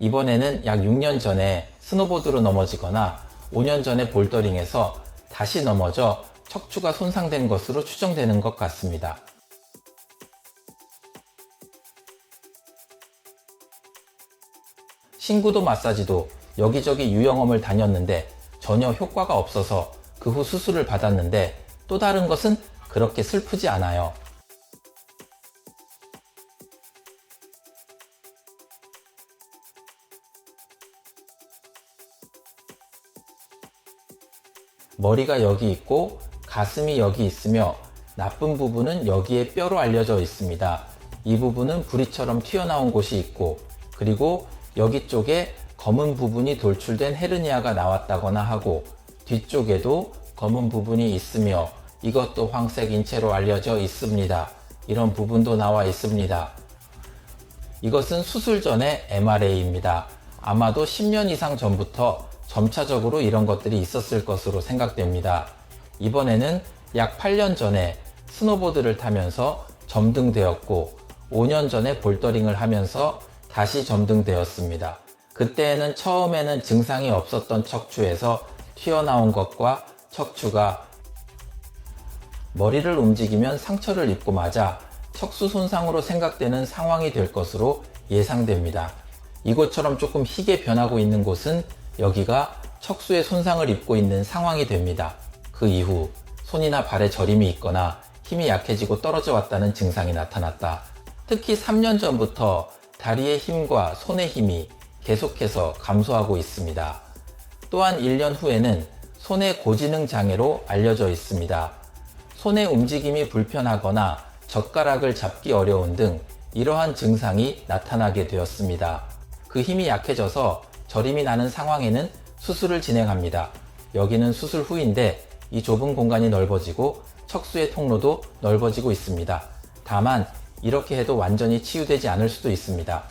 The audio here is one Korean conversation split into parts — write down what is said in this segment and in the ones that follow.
이번에는 약 6년 전에 스노보드로 넘어지거나 5년 전에 볼더링에서 다시 넘어져 척추가 손상된 것으로 추정되는 것 같습니다. 신구도 마사지도 여기저기 유형험을 다녔는데 전혀 효과가 없어서 그 후 수술을 받았는데 또 다른 것은 그렇게 슬프지 않아요. 머리가 여기 있고 가슴이 여기 있으며 나쁜 부분은 여기에 뼈로 알려져 있습니다. 이 부분은 부리처럼 튀어나온 곳이 있고 그리고 여기 쪽에 검은 부분이 돌출된 헤르니아가 나왔다거나 하고 뒤쪽에도 검은 부분이 있으며 이것도 황색 인체로 알려져 있습니다. 이런 부분도 나와 있습니다. 이것은 수술 전의 MRA입니다. 아마도 10년 이상 전부터 점차적으로 이런 것들이 있었을 것으로 생각됩니다. 이번에는 약 8년 전에 스노보드를 타면서 점등되었고 5년 전에 볼더링을 하면서 다시 점등되었습니다. 그때에는 처음에는 증상이 없었던 척추에서 튀어나온 것과 척추가 머리를 움직이면 상처를 입고 맞아 척수 손상으로 생각되는 상황이 될 것으로 예상됩니다. 이것처럼 조금 희게 변하고 있는 곳은 여기가 척수에 손상을 입고 있는 상황이 됩니다. 그 이후 손이나 발에 저림이 있거나 힘이 약해지고 떨어져 왔다는 증상이 나타났다. 특히 3년 전부터 다리의 힘과 손의 힘이 계속해서 감소하고 있습니다. 또한 1년 후에는 손의 고지능 장애로 알려져 있습니다. 손의 움직임이 불편하거나 젓가락을 잡기 어려운 등 이러한 증상이 나타나게 되었습니다. 그 힘이 약해져서 저림이 나는 상황에는 수술을 진행합니다. 여기는 수술 후인데 이 좁은 공간이 넓어지고 척수의 통로도 넓어지고 있습니다. 다만 이렇게 해도 완전히 치유되지 않을 수도 있습니다.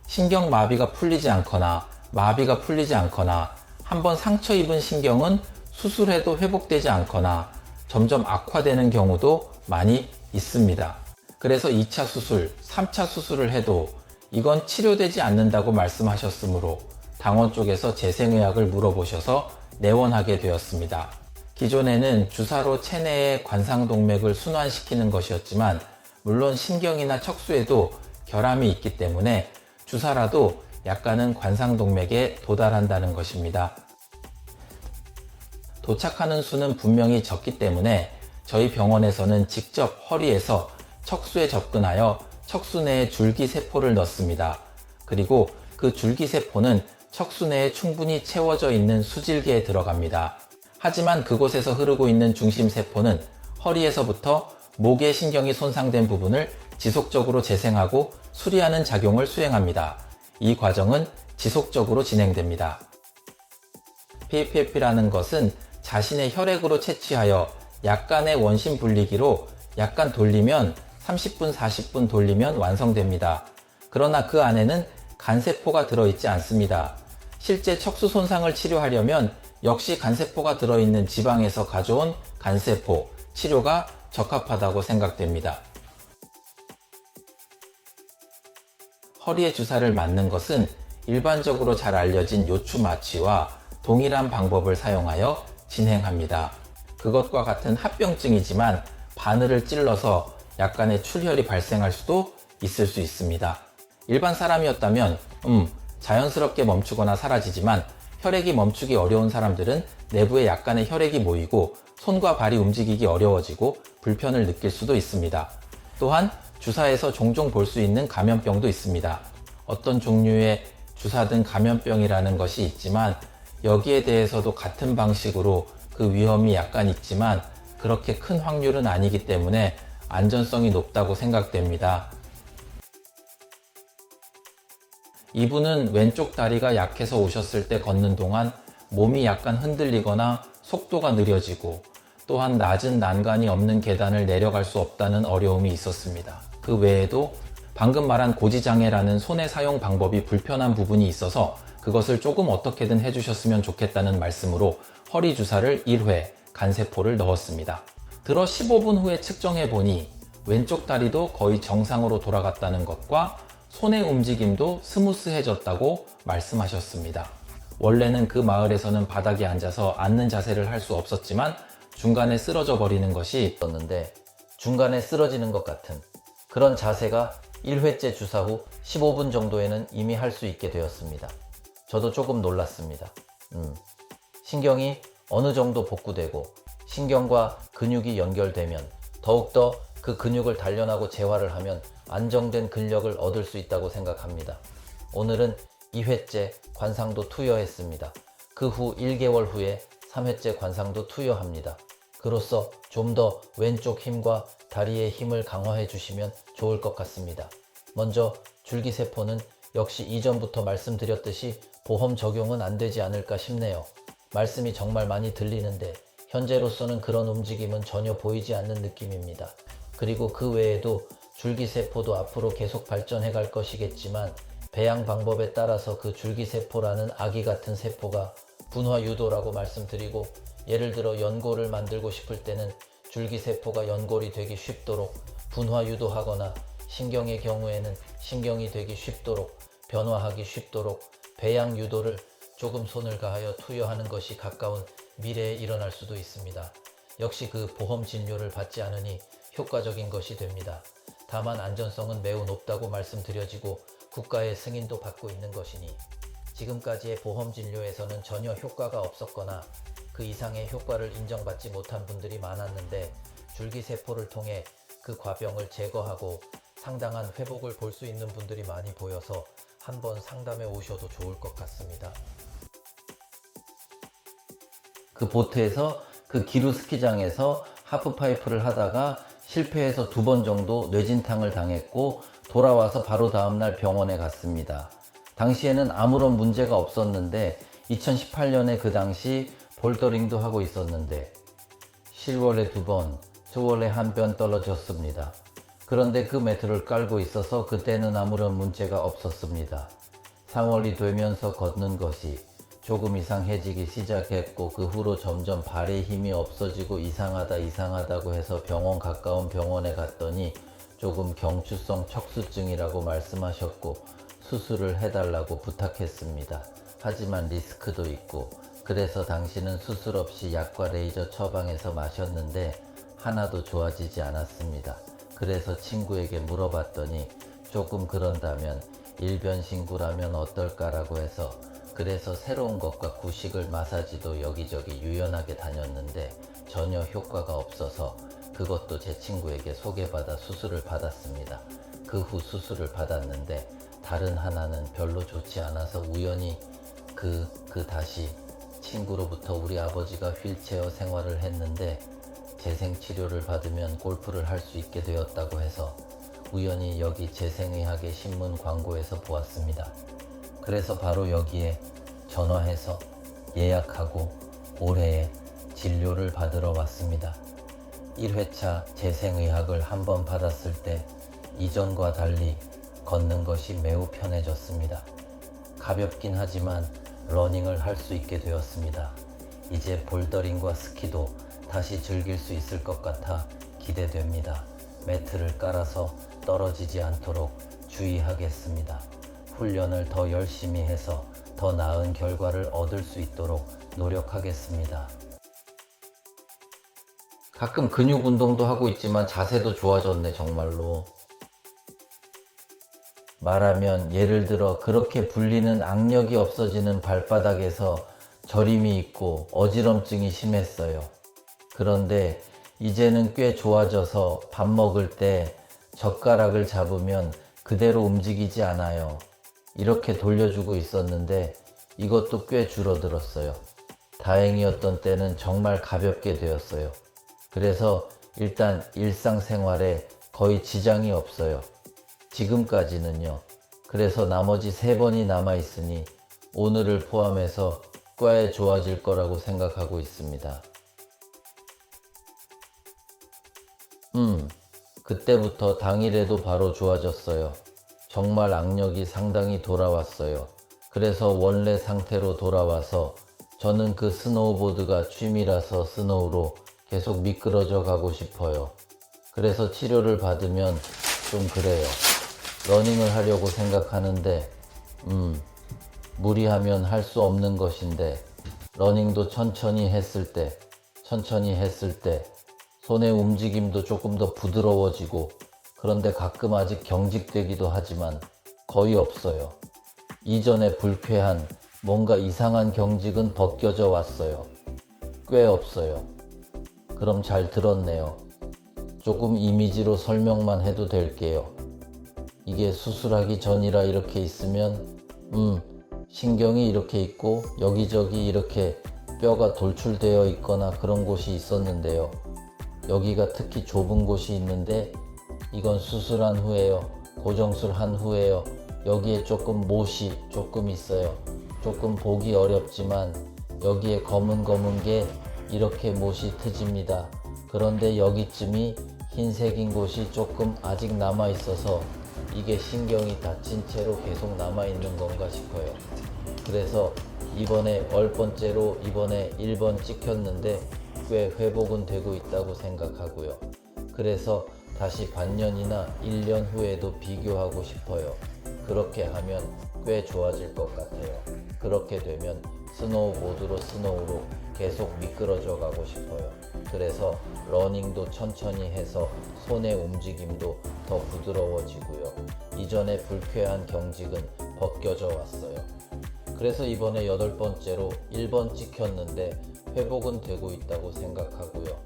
신경마비가 풀리지 않거나 마비가 풀리지 않거나 한번 상처 입은 신경은 수술해도 회복되지 않거나 점점 악화되는 경우도 많이 있습니다. 그래서 2차 수술, 3차 수술을 해도 이건 치료되지 않는다고 말씀하셨으므로 당원 쪽에서 재생의학을 물어보셔서 내원하게 되었습니다. 기존에는 주사로 체내의 관상동맥을 순환시키는 것이었지만 물론 신경이나 척수에도 결함이 있기 때문에 주사라도 약간은 관상동맥에 도달한다는 것입니다. 도착하는 수는 분명히 적기 때문에 저희 병원에서는 직접 허리에서 척수에 접근하여 척수 내에 줄기세포를 넣습니다. 그리고 그 줄기세포는 척수 내에 충분히 채워져 있는 수질계에 들어갑니다. 하지만 그곳에서 흐르고 있는 중심세포는 허리에서부터 목의 신경이 손상된 부분을 지속적으로 재생하고 수리하는 작용을 수행합니다. 이 과정은 지속적으로 진행됩니다. PFP라는 것은 자신의 혈액으로 채취하여 약간의 원심 분리기로 약간 돌리면 30분, 40분 돌리면 완성됩니다. 그러나 그 안에는 간세포가 들어있지 않습니다. 실제 척수 손상을 치료하려면 역시 간세포가 들어있는 지방에서 가져온 간세포 치료가 적합하다고 생각됩니다. 허리에 주사를 맞는 것은 일반적으로 잘 알려진 요추 마취와 동일한 방법을 사용하여 진행합니다. 그것과 같은 합병증이지만 바늘을 찔러서 약간의 출혈이 발생할 수도 있을 수 있습니다. 일반 사람이었다면 자연스럽게 멈추거나 사라지지만 혈액이 멈추기 어려운 사람들은 내부에 약간의 혈액이 모이고 손과 발이 움직이기 어려워지고 불편을 느낄 수도 있습니다. 또한 주사에서 종종 볼 수 있는 감염병도 있습니다. 어떤 종류의 주사든 감염병이라는 것이 있지만 여기에 대해서도 같은 방식으로 그 위험이 약간 있지만 그렇게 큰 확률은 아니기 때문에 안전성이 높다고 생각됩니다. 이분은 왼쪽 다리가 약해서 오셨을 때 걷는 동안 몸이 약간 흔들리거나 속도가 느려지고 또한 낮은 난간이 없는 계단을 내려갈 수 없다는 어려움이 있었습니다. 그 외에도 방금 말한 고지장애라는 손의 사용 방법이 불편한 부분이 있어서 그것을 조금 어떻게든 해주셨으면 좋겠다는 말씀으로 허리 주사를 1회 간세포를 넣었습니다. 들어 15분 후에 측정해 보니 왼쪽 다리도 거의 정상으로 돌아갔다는 것과 손의 움직임도 스무스해졌다고 말씀하셨습니다. 원래는 그 마을에서는 바닥에 앉아서 앉는 자세를 할 수 없었지만 중간에 쓰러져 버리는 것이 있었는데 중간에 쓰러지는 것 같은 그런 자세가 1회째 주사 후 15분 정도에는 이미 할 수 있게 되었습니다. 저도 조금 놀랐습니다. 신경이 어느 정도 복구되고 신경과 근육이 연결되면 더욱더 그 근육을 단련하고 재활을 하면 안정된 근력을 얻을 수 있다고 생각합니다. 오늘은 2회째 관상도 투여했습니다. 그 후 1개월 후에 3회째 관상도 투여합니다. 그로써 좀 더 왼쪽 힘과 다리의 힘을 강화해 주시면 좋을 것 같습니다. 먼저 줄기세포는 역시 이전부터 말씀드렸듯이 보험 적용은 안 되지 않을까 싶네요. 말씀이 정말 많이 들리는데 현재로서는 그런 움직임은 전혀 보이지 않는 느낌입니다. 그리고 그 외에도 줄기세포도 앞으로 계속 발전해 갈 것이겠지만 배양 방법에 따라서 그 줄기세포라는 아기 같은 세포가 분화유도라고 말씀드리고, 예를 들어 연골을 만들고 싶을 때는 줄기세포가 연골이 되기 쉽도록 분화유도하거나 신경의 경우에는 신경이 되기 쉽도록 변화하기 쉽도록 배양유도를 조금 손을 가하여 투여하는 것이 가까운 미래에 일어날 수도 있습니다. 역시 그 보험 진료를 받지 않으니 효과적인 것이 됩니다. 다만 안전성은 매우 높다고 말씀드려지고 국가의 승인도 받고 있는 것이니 지금까지의 보험 진료에서는 전혀 효과가 없었거나 그 이상의 효과를 인정받지 못한 분들이 많았는데 줄기세포를 통해 그 과병을 제거하고 상당한 회복을 볼 수 있는 분들이 많이 보여서 한번 상담해 오셔도 좋을 것 같습니다. 그 보트에서 그 기루 스키장에서 하프파이프를 하다가 실패해서 2번 정도 뇌진탕을 당했고 돌아와서 바로 다음날 병원에 갔습니다. 당시에는 아무런 문제가 없었는데 2018년에 그 당시 볼더링도 하고 있었는데 10월에 2번, 10월에 1번 떨어졌습니다. 그런데 그 매트를 깔고 있어서 그때는 아무런 문제가 없었습니다. 3월이 되면서 걷는 것이 조금 이상해지기 시작했고 그 후로 점점 발에 힘이 없어지고 이상하다고 해서 병원 가까운 병원에 갔더니 조금 경추성 척수증이라고 말씀하셨고 수술을 해달라고 부탁했습니다. 하지만 리스크도 있고 그래서 당신은 수술 없이 약과 레이저 처방해서 마셨는데 하나도 좋아지지 않았습니다. 그래서 친구에게 물어봤더니 조금 그런다면 일변신구라면 어떨까라고 해서 그래서 새로운 것과 구식을 마사지도 여기저기 유연하게 다녔는데 전혀 효과가 없어서 그것도 제 친구에게 소개받아 수술을 받았습니다. 그 후 수술을 받았는데 다른 하나는 별로 좋지 않아서 우연히 다시 친구로부터 우리 아버지가 휠체어 생활을 했는데 재생치료를 받으면 골프를 할 수 있게 되었다고 해서 우연히 여기 재생의학의 신문 광고에서 보았습니다. 그래서 바로 여기에 전화해서 예약하고 올해에 진료를 받으러 왔습니다. 1회차 재생의학을 한번 받았을 때 이전과 달리 걷는 것이 매우 편해졌습니다. 가볍긴 하지만 러닝을 할 수 있게 되었습니다. 이제 볼더링과 스키도 다시 즐길 수 있을 것 같아 기대됩니다. 매트를 깔아서 떨어지지 않도록 주의하겠습니다. 훈련을 더 열심히 해서 더 나은 결과를 얻을 수 있도록 노력하겠습니다. 가끔 근육 운동도 하고 있지만 자세도 좋아졌네 정말로. 말하면 예를 들어 그렇게 불리는 악력이 없어지는 발바닥에서 저림이 있고 어지럼증이 심했어요. 그런데 이제는 꽤 좋아져서 밥 먹을 때 젓가락을 잡으면 그대로 움직이지 않아요. 이렇게 돌려주고 있었는데 이것도 꽤 줄어들었어요. 다행이었던 때는 정말 가볍게 되었어요. 그래서 일단 일상생활에 거의 지장이 없어요. 지금까지는요. 그래서 나머지 3번이 남아있으니 오늘을 포함해서 꽤 좋아질 거라고 생각하고 있습니다. 그때부터 당일에도 바로 좋아졌어요. 정말 악력이 상당히 돌아왔어요. 그래서 원래 상태로 돌아와서 저는 그 스노우보드가 취미라서 스노우로 계속 미끄러져 가고 싶어요. 그래서 치료를 받으면 좀 그래요. 러닝을 하려고 생각하는데 무리하면 할 수 없는 것인데 러닝도 천천히 했을 때 손의 움직임도 조금 더 부드러워지고 그런데 가끔 아직 경직되기도 하지만 거의 없어요. 이전에 불쾌한 뭔가 이상한 경직은 벗겨져 왔어요. 꽤 없어요. 그럼 잘 들었네요. 조금 이미지로 설명만 해도 될게요. 이게 수술하기 전이라 이렇게 있으면 신경이 이렇게 있고 여기저기 이렇게 뼈가 돌출되어 있거나 그런 곳이 있었는데요. 여기가 특히 좁은 곳이 있는데 이건 수술한 후에요. 고정술 한 후에요. 여기에 조금 못이 조금 있어요. 조금 보기 어렵지만 여기에 검은 게 이렇게 못이 트집니다. 그런데 여기쯤이 흰색인 곳이 조금 아직 남아 있어서 이게 신경이 다친 채로 계속 남아 있는 건가 싶어요. 그래서 이번에 번째로 이번에 1번 찍혔는데 꽤 회복은 되고 있다고 생각하고요. 그래서 다시 반년이나 1년 후에도 비교하고 싶어요. 그렇게 하면 꽤 좋아질 것 같아요. 그렇게 되면 스노우보드로 스노우로 계속 미끄러져 가고 싶어요. 그래서 러닝도 천천히 해서 손의 움직임도 더 부드러워지고요. 이전에 불쾌한 경직은 벗겨져 왔어요. 그래서 이번에 8번째로 1번 찍혔는데 회복은 되고 있다고 생각하고요.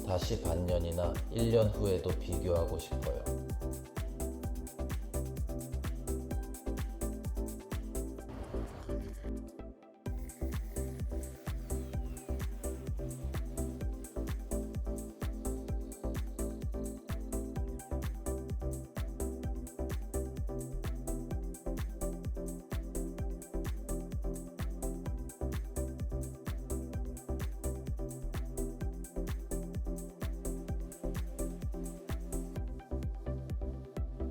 다시 반년이나 1년 후에도 비교하고 싶어요.